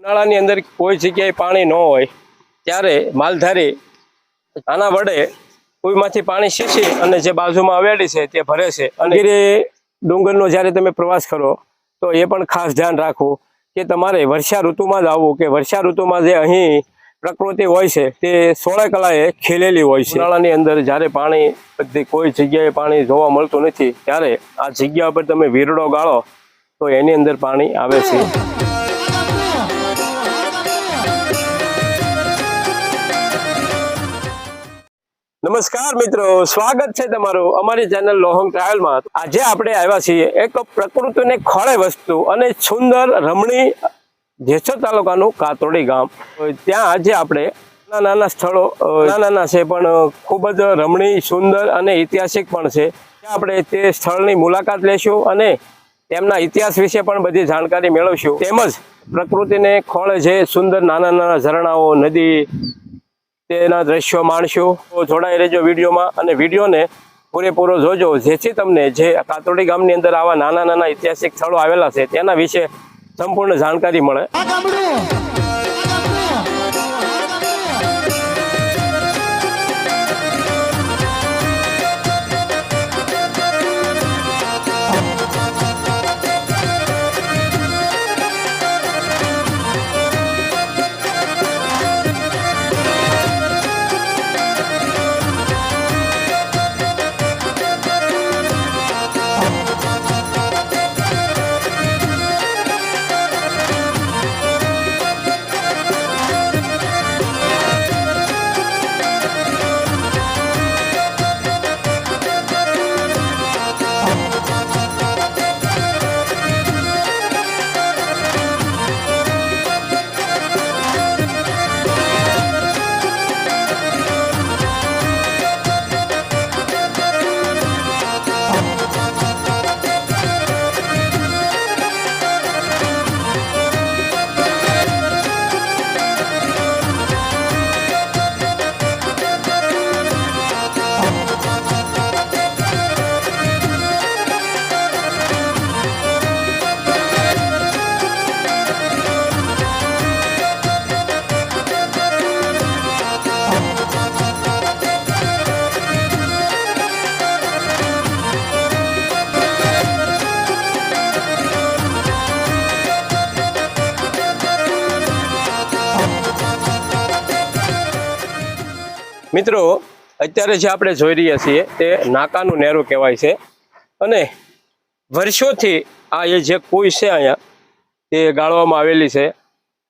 ઉનાળાની અંદર કોઈ જગ્યાએ પાણી ન હોય ત્યારે માલધારી આના વડે કુઈમાંથી પાણી શીશી અને જે બાજુમાં આવેલી છે તે ભરે છે. અને ડુંગરનો જ્યારે તમે પ્રવાસ કરો તો એ પણ ખાસ ધ્યાન રાખવું કે તમારે વર્ષા ઋતુમાં જ આવવું કે વર્ષા ઋતુમાં જે અહીં પ્રકૃતિ હોય છે તે 16 કલાએ ખીલેલી હોય છે. ઉનાળાની અંદર જ્યારે પાણી બધી કોઈ જગ્યાએ પાણી જોવા મળતું નથી ત્યારે આ જગ્યા પર તમે વીરડો ગાળો તો એની અંદર પાણી આવે છે. નમસ્કાર મિત્રો, સ્વાગત છે તમારું અમારી ચેનલ લોહંગ ટ્રાવેલમાં. આજે આપણે આવ્યા છીએ એક પ્રકૃતિને ખોળે વસ્તુ અને સુંદર રમણી જેસર તાલુકાનું કાતરોડી ગામ. ત્યાં આજે આપણે નાના સ્થળો નાના છે પણ ખૂબ જ રમણીય, સુંદર અને ઐતિહાસિક પણ છે. ત્યાં આપણે તે સ્થળની મુલાકાત લેશું અને તેમના ઇતિહાસ વિશે પણ બધી જાણકારી મેળવશું. તેમજ પ્રકૃતિને ખોળે જે સુંદર નાના ઝરણાઓ, નદી, તેના દ્રશ્યો માણશું. તો જોડાઈ રહેજો વિડીયોમાં અને વિડીયોને પૂરેપૂરો જોજો, જેથી તમને જે કાતરોડી ગામની અંદર આવા નાના ઐતિહાસિક સ્થળો આવેલા છે તેના વિશે સંપૂર્ણ જાણકારી મળે. મિત્રો, અત્યારે જે આપણે જોઈ રહ્યા છીએ તે નાકાનું નેરું કહેવાય છે અને વર્ષોથી આ જે કુઈ છે અહીંયા તે ગાળવામાં આવેલી છે.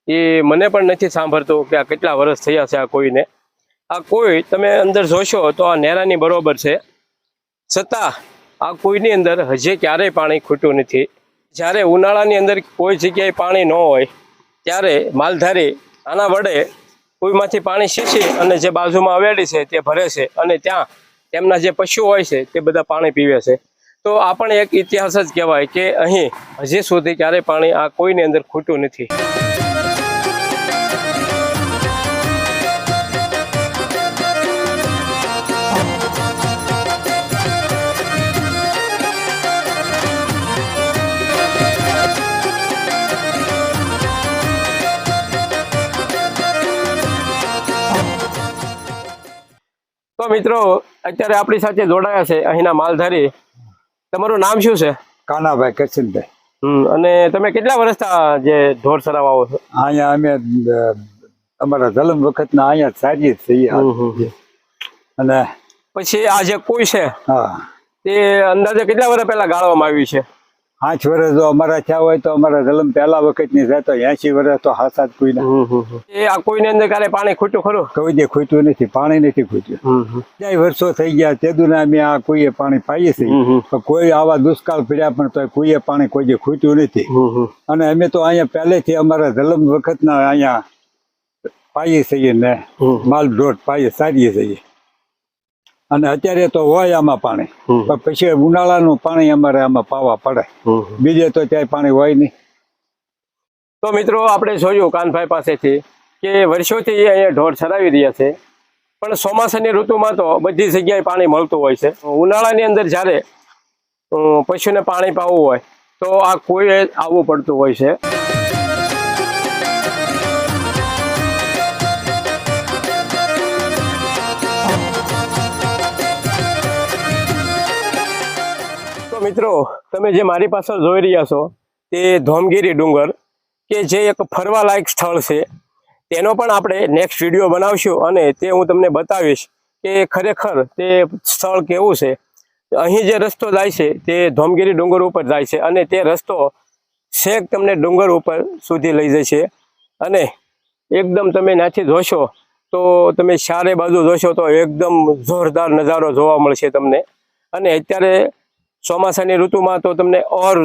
એ મને પણ નથી સાંભળતું કે આ કેટલા વર્ષ થયા છે આ કુઈને. આ કુઈ તમે અંદર જોશો તો આ નેરાની બરોબર છે, છતાં આ કુઈની અંદર હજી ક્યારેય પાણી ખૂટ્યું નથી. જ્યારે ઉનાળાની અંદર કોઈ જગ્યાએ પાણી ન હોય ત્યારે માલધારી આના વડે કુઈમાંથી પાણી શીશી અને જે બાજુમાં આવેલી છે તે ભરે છે અને ત્યાં તેમના જે પશુઓ હોય છે તે બધા પાણી પીવે છે. તો આ પણ એક ઇતિહાસ જ કહેવાય કે અહીં હજી સુધી ક્યારેય પાણી આ કોઈની અંદર ખૂટ્યું નથી. તો મિત્રો, અત્યારે આપણી સાથે જોડાયા છે અહીંના માલધારી. તમારું નામ શું છે? કાનાભાઈ કરશનભાઈ. અને તમે કેટલા વર્ષથી જે ઢોર ચરાવવા આવો છો? અહીંયા અમે અમારા જન્મ વખતના અહીંયા સારીએ છીએ. અને પછી આ જે કુઈ છે હા, તે અંદાજે કેટલા વર્ષ પહેલા ગાળવામાં આવી છે? 5 વર્ષ જો અમારા થયા હોય તો અમારા જન્મ પહેલા વખતની જાય તો 80 વર્ષ તો હાસાત કોઈના. એ આ કોઈની અંદર ક્યારે પાણી ખૂટ્યું ખરું? કોઈ દે ખૂટ્યું નથી, પાણી નથી ખૂટ્યું. ક્યાંય વર્ષો થઈ ગયા તેદુના અમે આ કોઈએ પાણી પાઈએ છીએ, પણ કોઈ આવા દુષ્કાળ પડ્યા પણ તો કોઈએ પાણી કોઈ દે ખૂટ્યું નથી. અને અમે તો અહીંયા પહેલેથી અમારા જન્મ વખતના અહીંયા પાઈએ છીએ ને માલ ઢોર પાઈએ સારીએ છીએ. અને અત્યારે તો હોય આમાં પાણી, પણ પછી ઉનાળાનું પાણી અમારે આમાં પાવા પડે, બીજે તો ત્યાં પાણી હોય નહીં. તો મિત્રો, આપણે જોયું કાનભાઈ પાસેથી કે વર્ષોથી અહીંયા ઢોર ચરાવી રહ્યા છે, પણ ચોમાસાની ઋતુમાં તો બધી જગ્યાએ પાણી મળતું હોય છે. ઉનાળાની અંદર જ્યારે પશુને પાણી પાવું હોય તો આ કોઈ આવવું પડતું હોય છે. મિત્રો તમે જે મારી પાછળ જોઈ રહ્યા છો તે ધોમગીરી ડુંગર કે જે એક ફરવાલાયક સ્થળ છે તેનો પણ આપણે નેક્સ્ટ વિડીયો બનાવશું અને તે હું તમને બતાવીશ કે ખરેખર તે સ્થળ કેવું છે. અહીં જે રસ્તો જાય છે તે ધોમગીરી ડુંગર ઉપર જાય છે અને તે રસ્તો છેક તમને ડુંગર ઉપર સુધી લઈ જશે અને એકદમ તમે ત્યાંથી જોશો તો તમે ચારે બાજુ જોશો તો એકદમ જોરદાર નજારો જોવા મળશે તમને. અને અત્યારે ચોમાસાની ઋતુમાં તો તમને ઓર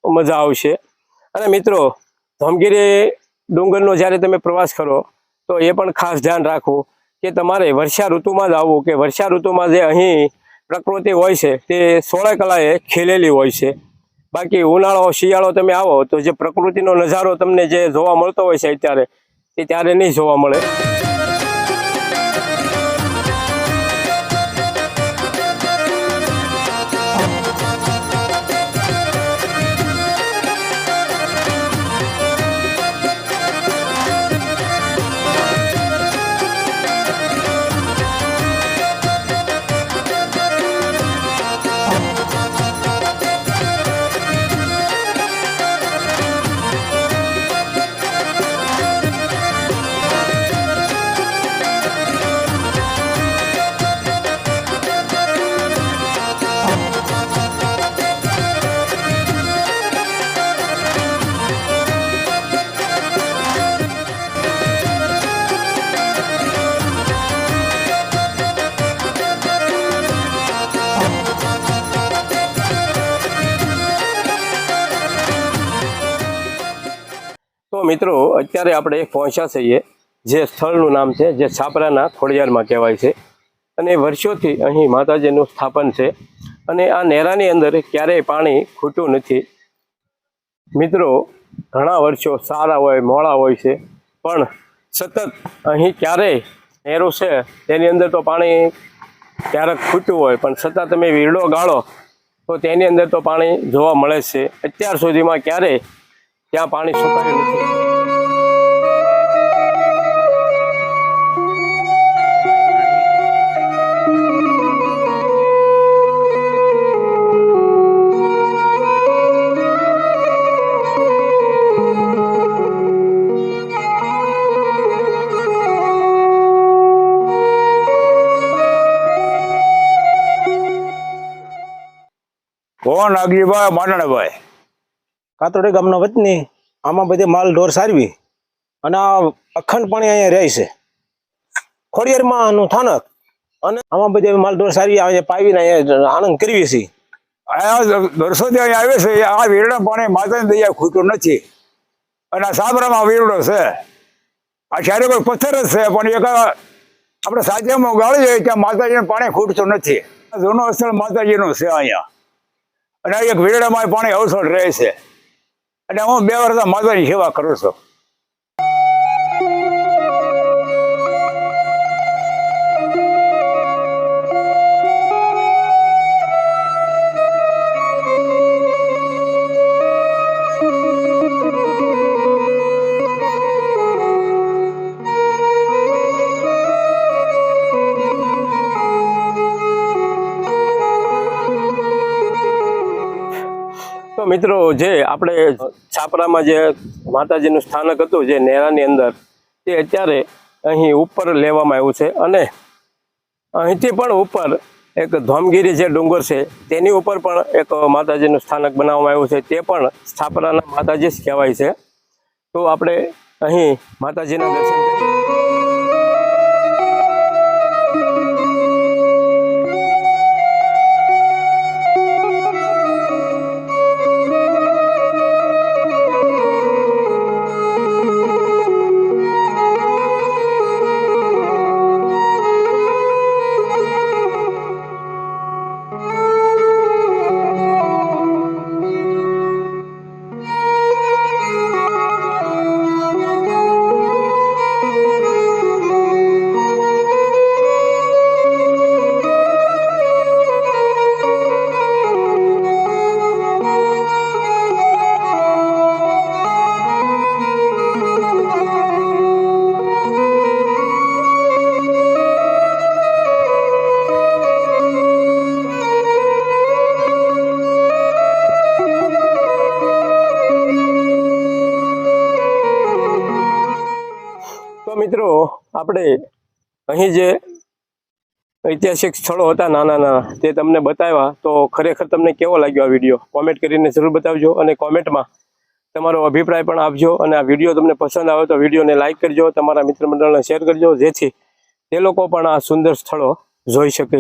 મજા આવશે. અને મિત્રો ધોમગીરી ડુંગરનો જ્યારે તમે પ્રવાસ કરો તો એ પણ ખાસ ધ્યાન રાખવું કે તમારે વર્ષા ઋતુમાં જ આવવું કે વર્ષા ઋતુમાં જે અહીં પ્રકૃતિ હોય છે તે 16 કલાએ ખીલેલી હોય છે. બાકી ઉનાળો શિયાળો તમે આવો તો જે પ્રકૃતિનો નજારો તમને જે જોવા મળતો હોય છે અત્યારે તે ત્યારે નહીં જોવા મળે. તો મિત્રો અત્યારે આપણે પહોંચ્યા છીએ જે સ્થળનું નામ છે જે છાપરાના ખોડિયારમાં કહેવાય છે અને વર્ષોથી અહીં માતાજીનું સ્થાપન છે અને આ નેરાની અંદર ક્યારેય પાણી ખૂટતું નથી. મિત્રો ઘણા વર્ષો સારા હોય મોડા હોય છે પણ સતત અહીં ક્યારેય નેરું છે તેની અંદર તો પાણી ક્યારેક ખૂટ્યું હોય પણ છતાં તમે વીરડો ગાળો તો તેની અંદર તો પાણી જોવા મળે છે. અત્યાર સુધીમાં ક્યારેય ત્યાં પાણી સુકાયું નથી. કોણ નાગજીભાઈ માંડણભાઈ કાતોડી ગામના વતની. આમાં બધી માલ ઢોર સારવી અને આ અખંડપણે અહીંયા રહે છે ખોડિયારમાં નું થાનક અને આમાં બધી માલ ઢોર સારવી અહીંયા પાવીને અહીંયા આનંદ કરવી છે. આ વર્ષોથી અહીં આવે છે. આ વીરડા પાણી માતાની દયા ખૂટતું નથી અને આ સાબરામાં વીરડો છે. આ ચારે કોઈ પથ્થર જ છે પણ એક આપણે સાચેમાં ગાળી જાય ત્યાં માતાજીને પાણી ખૂટતું નથી. જૂનું સ્થળ માતાજીનું છે અહીંયા અને એક વીરડામાં પાણી અવસર રહે છે અને હું 2 વર્ષ માતાની સેવા કરું છું. તો મિત્રો જે આપણે છાપરામાં જે માતાજીનું સ્થાનક હતું જે નેરાની અંદર તે અત્યારે અહીં ઉપર લેવામાં આવ્યું છે અને અહીંથી પણ ઉપર એક ધોમગીરી જે ડુંગર છે તેની ઉપર પણ એક માતાજીનું સ્થાનક બનાવવામાં આવ્યું છે. તે પણ છાપરાના માતાજી જ કહેવાય છે. તો આપણે અહીં માતાજીના દર્શન કરીએ. મિત્રો આપણે અહીં જે ઐતિહાસિક સ્થળો હતા નાના નાના તે તમને બતાવ્યા, તો ખરેખર તમને કેવો લાગ્યો આ વિડીયો કોમેન્ટ કરીને જરૂર બતાવજો, અને કોમેન્ટમાં તમારો અભિપ્રાય પણ આપજો. અને આ વિડીયો તમને પસંદ આવે તો વિડીયોને લાઇક કરજો, તમારા મિત્ર મંડળને શેર કરજો, જેથી તે લોકો પણ આ સુંદર સ્થળો જોઈ શકે.